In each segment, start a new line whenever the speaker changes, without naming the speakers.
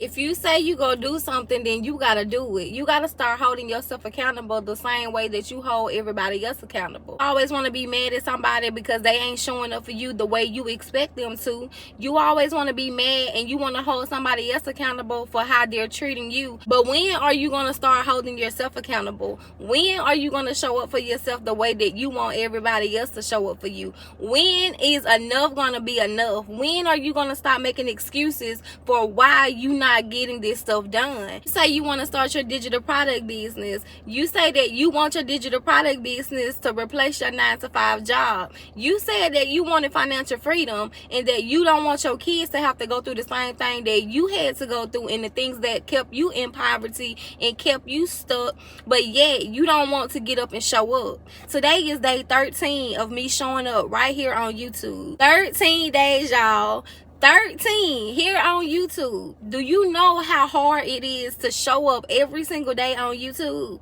If you say you gonna do something, then you gotta do it. You gotta start holding yourself accountable the same way that you hold everybody else accountable. You always want to be mad at somebody because they ain't showing up for you the way you expect them to. You always want to be mad and you want to hold somebody else accountable for how they're treating you. But when are you gonna start holding yourself accountable? When are you gonna show up for yourself the way that you want everybody else to show up for you? When is enough gonna be enough? When are you gonna stop making excuses for why you not getting this stuff done? You say you want to start your digital product business. You say that you want your digital product business to replace your 9-to-5 job. You said that you wanted financial freedom and that you don't want your kids to have to go through the same thing that you had to go through and the things that kept you in poverty and kept you stuck, but yet you don't want to get up and show up. Today is day 13 of me showing up right here on YouTube. 13 days, y'all. 13 here on YouTube. Do you know how hard it is to show up every single day on YouTube?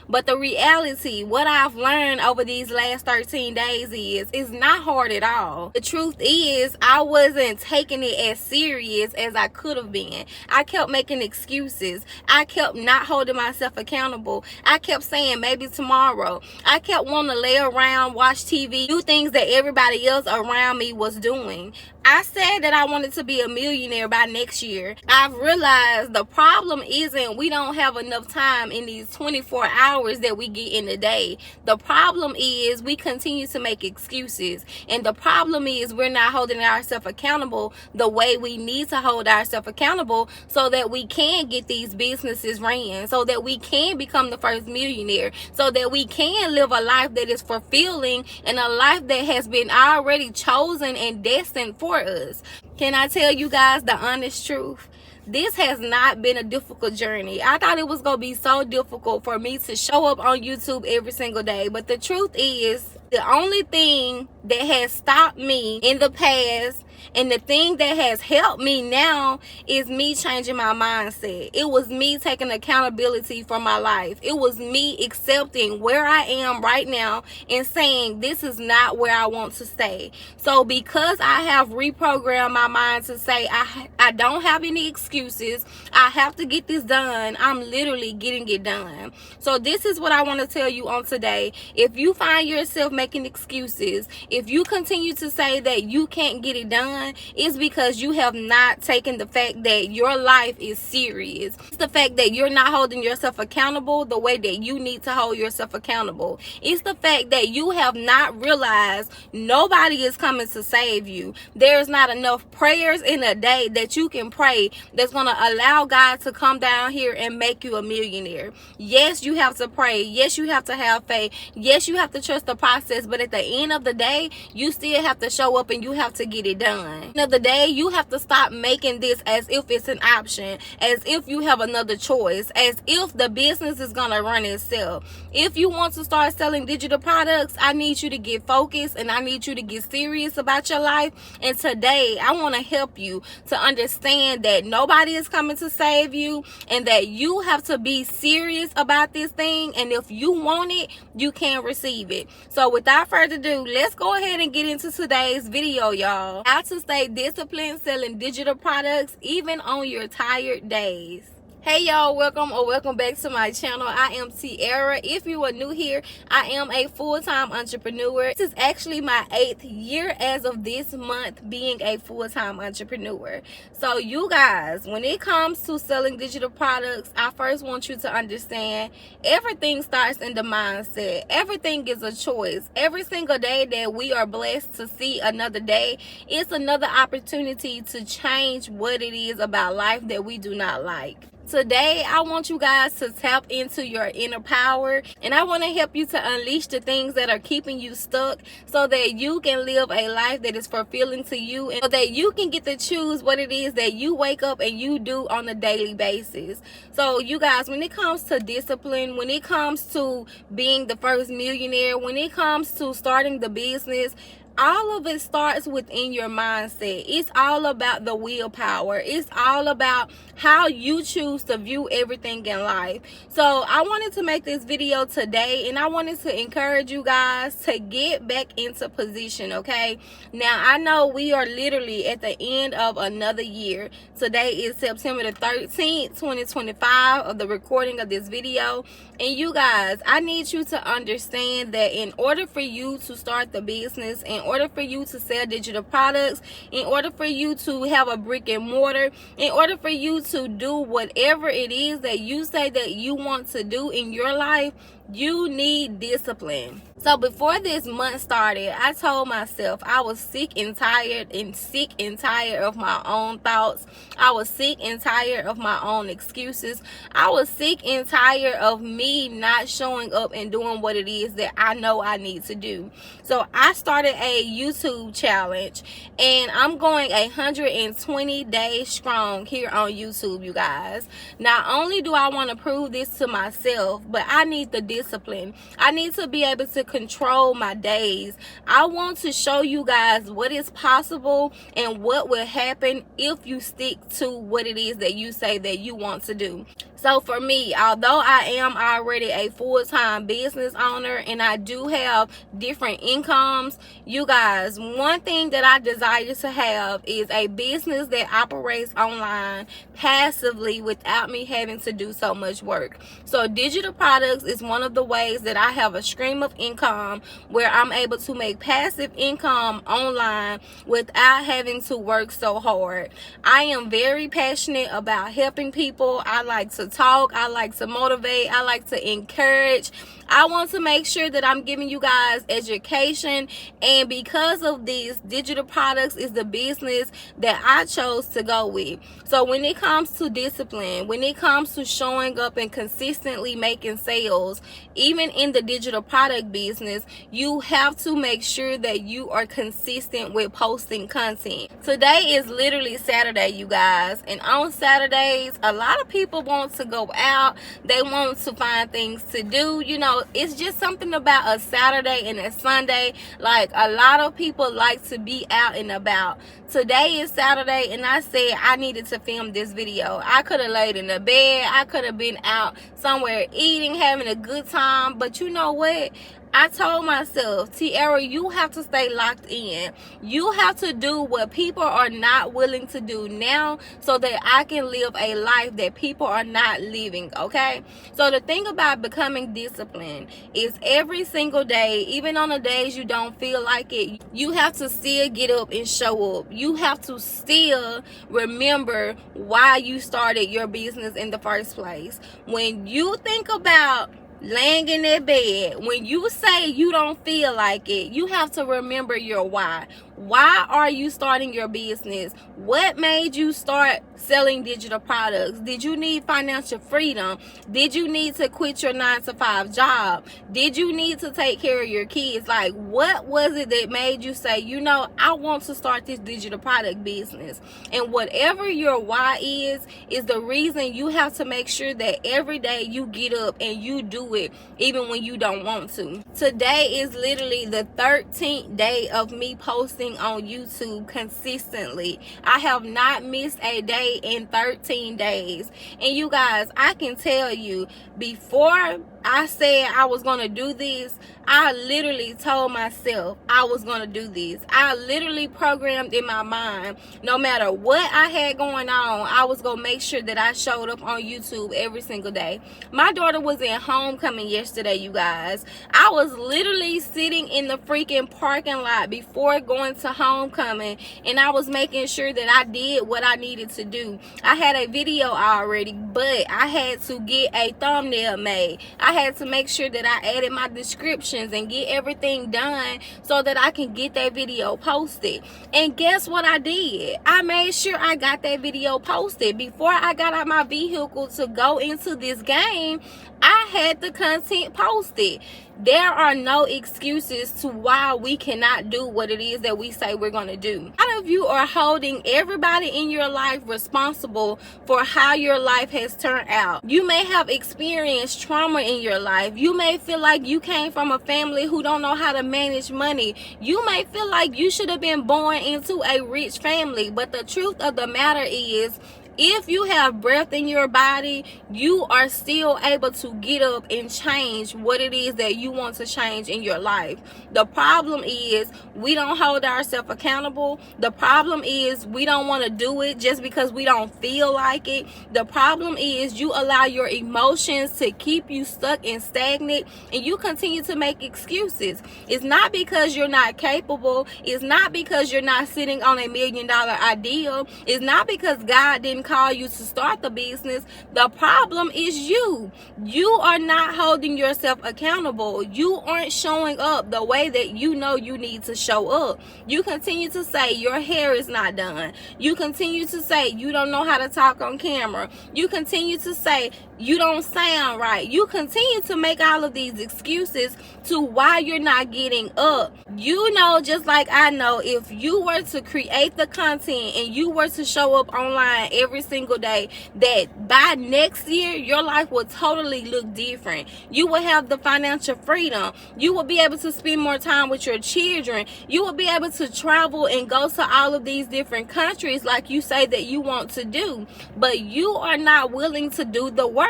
But the reality, what I've learned over these last 13 days is, it's not hard at all. The truth is, I wasn't taking it as serious as I could have been. I kept making excuses. I kept not holding myself accountable. I kept saying maybe tomorrow. I kept wanting to lay around, watch TV, do things that everybody else around me was doing. I said that I wanted to be a millionaire by next year. I've realized the problem isn't we don't have enough time in these 24 hours that we get in the day. The problem is we continue to make excuses. And the problem is we're not holding ourselves accountable the way we need to hold ourselves accountable so that we can get these businesses ran, so that we can become the first millionaire, so that we can live a life that is fulfilling and a life that has been already chosen and destined for us. Can I tell you guys the honest truth? This has not been a difficult journey. I thought it was going to be so difficult for me to show up on YouTube every single day. But the truth is, the only thing that has stopped me in the past and the thing that has helped me now is me changing my mindset. It was me taking accountability for my life. It was me accepting where I am right now and saying this is not where I want to stay. So because I have reprogrammed my mind to say I don't have any excuses, I have to get this done, I'm literally getting it done. So this is what I want to tell you on today. If you find yourself making excuses, if you continue to say that you can't get it done, it's because you have not taken the fact that your life is serious. It's the fact that you're not holding yourself accountable the way that you need to hold yourself accountable. It's the fact that you have not realized nobody is coming to save you. There's not enough prayers in a day that you can pray that's going to allow God to come down here and make you a millionaire. Yes, you have to pray. Yes, you have to have faith. Yes, you have to trust the process. But at the end of the day, you still have to show up and you have to get it done. At the end of the day, you have to stop making this as if it's an option, as if you have another choice, as if the business is going to run itself. If you want to start selling digital products, I need you to get focused and I need you to get serious about your life. And today, I want to help you to understand that nobody is coming to save you and that you have to be serious about this thing. And if you want it, you can receive it. So without further ado, let's go ahead and get into today's video, y'all. How to stay disciplined selling digital products even on your tired days. Hey y'all, welcome back to my channel. I am Tiara. If you are new here, I am a full-time entrepreneur. This is actually my 8th year as of this month being a full-time entrepreneur. So you guys, when it comes to selling digital products, I first want you to understand everything starts in the mindset. Everything is a choice. Every single day that we are blessed to see another day, it's another opportunity to change what it is about life that we do not like. Today, I want you guys to tap into your inner power, and I want to help you to unleash the things that are keeping you stuck so that you can live a life that is fulfilling to you and so that you can get to choose what it is that you wake up and you do on a daily basis. So you guys, when it comes to discipline, when it comes to being the first millionaire, when it comes to starting the business, all of it starts within your mindset. It's all about the willpower. It's all about how you choose to view everything in life. So I wanted to make this video today, and I wanted to encourage you guys to get back into position, okay? Now, I know we are literally at the end of another year. Today is September the 13th, 2025 of the recording of this video. And you guys, I need you to understand that in order for you to start the business, in order for you to sell digital products, in order for you to have a brick and mortar, in order for you to do whatever it is that you say that you want to do in your life, you need discipline. So before this month started, I told myself I was sick and tired of my own thoughts. I was sick and tired of my own excuses. I was sick and tired of me not showing up and doing what it is that I know I need to do. So I started a YouTube challenge, and I'm going 120 days strong here on YouTube, you guys. Not only do I want to prove this to myself, but I need the discipline. I need to be able to control my days. I want to show you guys what is possible and what will happen if you stick to what it is that you say that you want to do. So for me, although I am already a full-time business owner and I do have different incomes, you guys, one thing that I desire to have is a business that operates online passively without me having to do so much work. So digital products is one of the ways that I have a stream of income where I'm able to make passive income online without having to work so hard. I am very passionate about helping people. I like to talk, I like to motivate, I like to encourage. I want to make sure that I'm giving you guys education, and because of these, digital products is the business that I chose to go with. So when it comes to discipline, when it comes to showing up and consistently making sales, even in the digital product business, you have to make sure that you are consistent with posting content. Today is literally Saturday, you guys, and on Saturdays, a lot of people want to go out. They want to find things to do. You know, it's just something about a Saturday and a Sunday. Like, a lot of people like to be out and about. Today is Saturday, and I said I needed to film this video. I could have laid in the bed. I could have been out somewhere eating, having a good time. But you know what? I told myself, Tiara, you have to stay locked in. You have to do what people are not willing to do now so that I can live a life that people are not living, okay? So the thing about becoming disciplined is every single day, even on the days you don't feel like it, you have to still get up and show up. You have to still remember why you started your business in the first place. When you think about laying in that bed, when you say you don't feel like it, you have to remember your why. Why are you starting your business? What made you start selling digital products? Did you need financial freedom? Did you need to quit your 9-to-5 job? Did you need to take care of your kids? Like, what was it that made you say, you know, I want to start this digital product business? And whatever your why is the reason you have to make sure that every day you get up and you do it, even when you don't want to. Today is literally the 13th day of me posting on YouTube consistently. I have not missed a day in 13 days. And you guys, I can tell you, before I said I was going to do this, I literally told myself I was going to do this. I literally programmed in my mind, no matter what I had going on, I was going to make sure that I showed up on YouTube every single day. My daughter was in homecoming yesterday, you guys. I was literally sitting in the freaking parking lot before going to homecoming, and I was making sure that I did what I needed to do. I had a video already, but I had to get a thumbnail made. I had to make sure that I added my descriptions and get everything done so that I can get that video posted. And guess what I did? I made sure I got that video posted. Before I got out my vehicle to go into this game, I had the content posted. There are no excuses to why we cannot do what it is that we say we're going to do. A lot of you are holding everybody in your life responsible for how your life has turned out. You may have experienced trauma in your life. You may feel like you came from a family who don't know how to manage money. You may feel like you should have been born into a rich family. But the truth of the matter is, if you have breath in your body, you are still able to get up and change what it is that you want to change in your life. The problem is we don't hold ourselves accountable. The problem is we don't want to do it just because we don't feel like it. The problem is you allow your emotions to keep you stuck and stagnant, and you continue to make excuses. It's not because you're not capable. It's not because you're not sitting on $1 million idea. It's not because God didn't call you to start the business. The problem is you. You are not holding yourself accountable. You aren't showing up the way that you know you need to show up. You continue to say your hair is not done. You continue to say you don't know how to talk on camera. You continue to say you don't sound right. You continue to make all of these excuses to why you're not getting up. You know, just like I know, if you were to create the content and you were to show up online every single day, that by next year your life will totally look different. You will have the financial freedom. You will be able to spend more time with your children. You will be able to travel and go to all of these different countries like you say that you want to do, but you are not willing to do the work.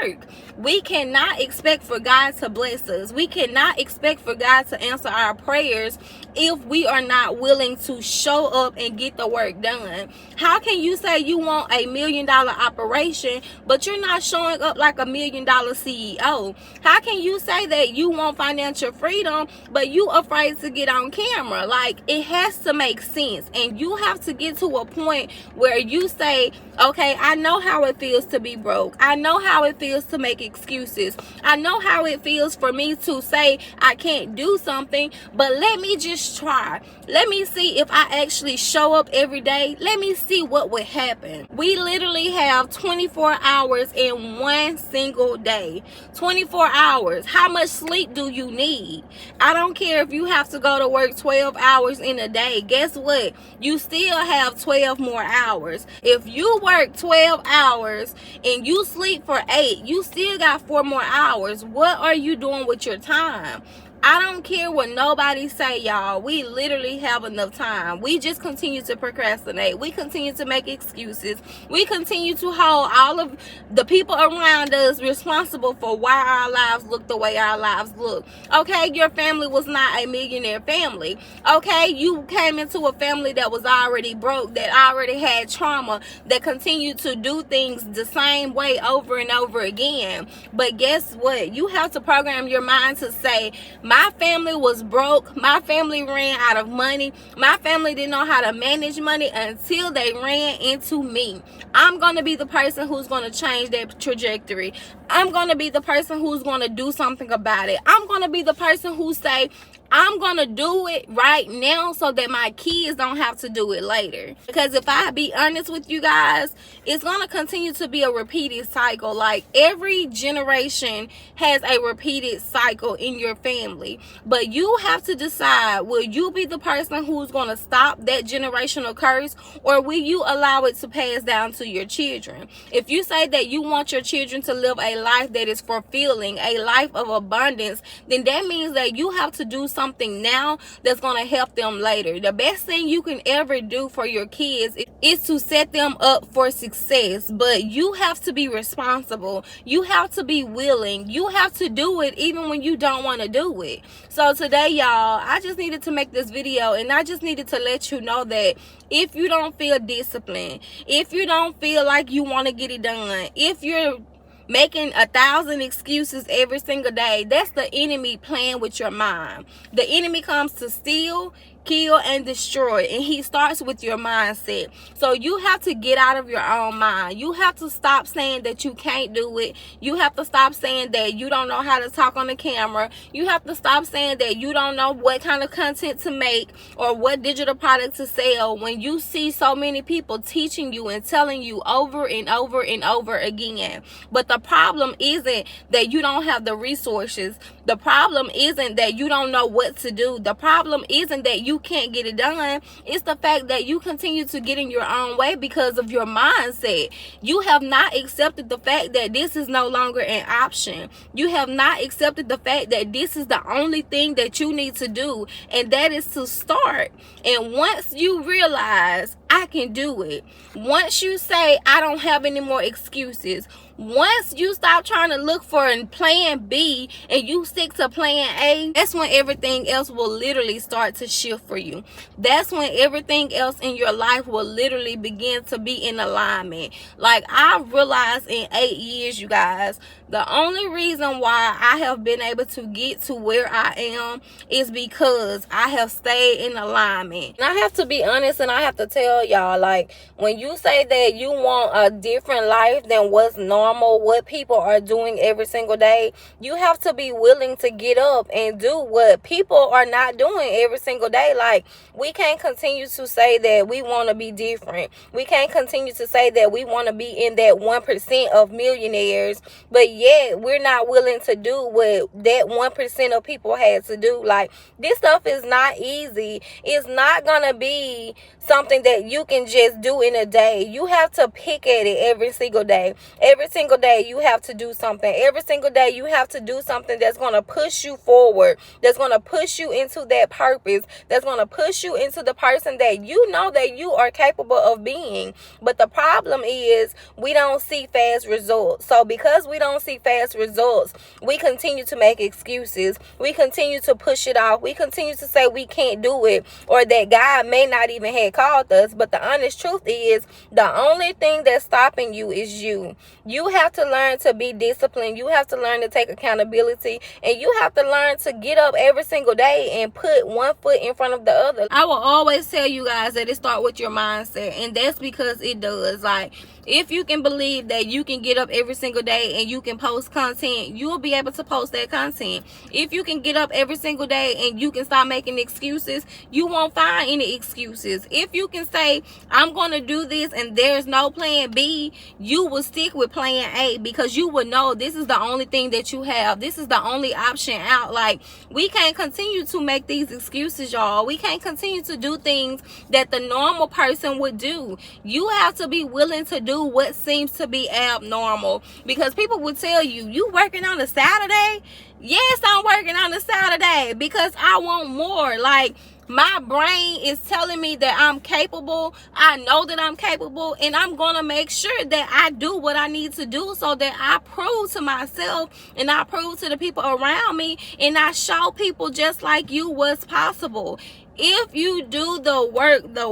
We cannot expect for God to bless us. We cannot expect for God to answer our prayers if we are not willing to show up and get the work done. How can you say you want $1 million operation, but you're not showing up like $1 million CEO? How can you say that you want financial freedom, but you afraid to get on camera? Like, it has to make sense, and you have to get to a point where you say, okay, I know how it feels to be broke. I know how it feels to make excuses. I know how it feels for me to say I can't do something, but let me just try. Let me see if I actually show up every day. Let me see what would happen. We literally have 24 hours in one single day. 24 hours. How much sleep do you need? I don't care if you have to go to work 12 hours in a day. Guess what? You still have 12 more hours. If you work 12 hours and you sleep for 8, you still got 4 more hours. What are you doing with your time? I don't care what nobody say, y'all. We literally have enough time. We just continue to procrastinate. We continue to make excuses. We continue to hold all of the people around us responsible for why our lives look the way our lives look. Okay, your family was not a millionaire family. Okay, you came into a family that was already broke, that already had trauma, that continued to do things the same way over and over again. But guess what? You have to program your mind to say, my family was broke. My family ran out of money. My family didn't know how to manage money until they ran into me. I'm going to be the person who's going to change that trajectory. I'm going to be the person who's going to do something about it. I'm going to be the person who say, I'm going to do it right now so that my kids don't have to do it later. Because if I be honest with you guys, it's going to continue to be a repeated cycle. Like, every generation has a repeated cycle in your family. But you have to decide, will you be the person who's going to stop that generational curse, or will you allow it to pass down to your children? If you say that you want your children to live a life that is fulfilling, a life of abundance, then that means that you have to do something now that's going to help them later. The best thing you can ever do for your kids is to set them up for success, but you have to be responsible. You have to be willing. You have to do it even when you don't want to do it. So today, y'all, I just needed to make this video, and I just needed to let you know that if you don't feel disciplined, if you don't feel like you want to get it done, if you're making 1,000 excuses every single day, that's the enemy playing with your mind. The enemy comes to steal, kill, and destroy, and he starts with your mindset. So you have to get out of your own mind. You have to stop saying that you can't do it. You have to stop saying that you don't know how to talk on the camera. You have to stop saying that you don't know what kind of content to make or what digital product to sell, when you see so many people teaching you and telling you over and over and over again. But the problem isn't that you don't have the resources. The problem isn't that you don't know what to do. The problem isn't that you you can't get it done. It's the fact that you continue to get in your own way because of your mindset. You have not accepted the fact that this is no longer an option. You have not accepted the fact that this is the only thing that you need to do, and that is to start. And once you realize I can do it, once you say I don't have any more excuses, once you stop trying to look for a plan B and you stick to plan A, that's when everything else will literally start to shift for you. That's when everything else in your life will literally begin to be in alignment. Like, I realized in 8 years, you guys, the only reason why I have been able to get to where I am is because I have stayed in alignment. And I have to be honest, and I have to tell y'all, like, when you say that you want a different life than what's normal, what people are doing every single day, you have to be willing to get up and do what people are not doing every single day. Like, we can't continue to say that we want to be different. We can't continue to say that we want to be in that 1% of millionaires, but yet we're not willing to do what that 1% of people had to do. Like, this stuff is not easy. It's not gonna be something that you can just do in a day. You have to pick at it every single day. Every single day you have to do something. Every single day you have to do something that's going to push you forward, that's going to push you into that purpose, that's going to push you into the person that you know that you are capable of being. But the problem is we don't see fast results. So because we don't see fast results, we continue to make excuses. We continue to push it off. We continue to say we can't do it, or that God may not even have called us. But the honest truth is, the only thing that's stopping you is you. You have to learn to be disciplined. You have to learn to take accountability, and you have to learn to get up every single day and put one foot in front of the other. I will always tell you guys that it starts with your mindset, and that's because it does. Like, if you can believe that you can get up every single day and you can post content, you will be able to post that content. If you can get up every single day and you can stop making excuses, you won't find any excuses. If you can say, I'm going to do this and there's no plan B, you will stick with plan A, because you will know this is the only thing that you have. This is the only option out. Like, we can't continue to make these excuses, y'all. We can't continue to do things that the normal person would do. You have to be willing to do what seems to be abnormal, because people will tell you, you working on a Saturday? Yes, I'm working on a Saturday because I want more. Like, my brain is telling me that I'm capable. I know that I'm capable, and I'm going to make sure that I do what I need to do so that I prove to myself and I prove to the people around me, and I show people just like you what's possible. If you do the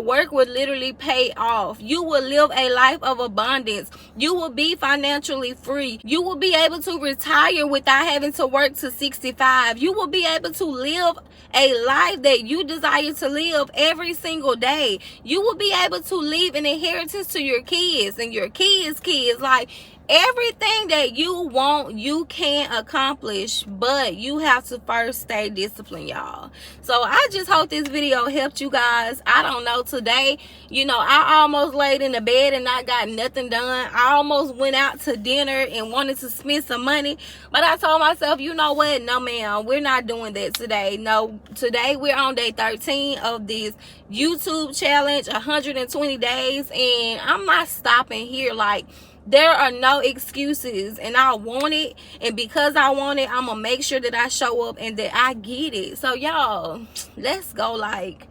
work will literally pay off. You will live a life of abundance. You will be financially free. You will be able to retire without having to work to 65. You will be able to live a life that you desire to live every single day. You will be able to leave an inheritance to your kids and your kids' kids. Like, everything that you want, you can accomplish, but you have to first stay disciplined, y'all. So I just hope this video helped you guys. I don't know, today, you know, I almost laid in the bed and I got nothing done. I almost went out to dinner and wanted to spend some money, but I told myself, you know what, no ma'am, we're not doing that today. No, today we're on day 13 of this YouTube challenge, 120 days, and I'm not stopping here. Like, there are no excuses, and I want it, and because I want it, I'm gonna make sure that I show up and that I get it. So y'all, let's go. Like,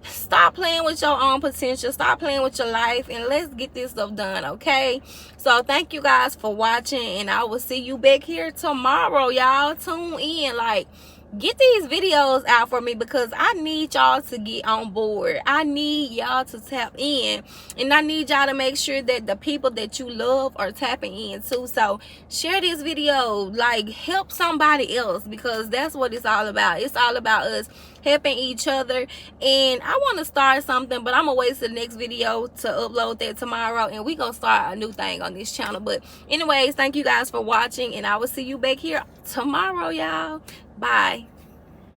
stop playing with your own potential, stop playing with your life, and let's get this stuff done, okay? So thank you guys for watching, and I will see you back here tomorrow. Y'all tune in. Like, get these videos out for me, because I need y'all to get on board. I need y'all to tap in, and I need y'all to make sure that the people that you love are tapping in too. So share this video, like, help somebody else, because that's what it's all about. It's all about us helping each other. And I want to start something, but I'm gonna wait till the next video to upload that tomorrow, and we gonna start a new thing on this channel. But anyways, thank you guys for watching, and I will see you back here tomorrow, y'all. Bye.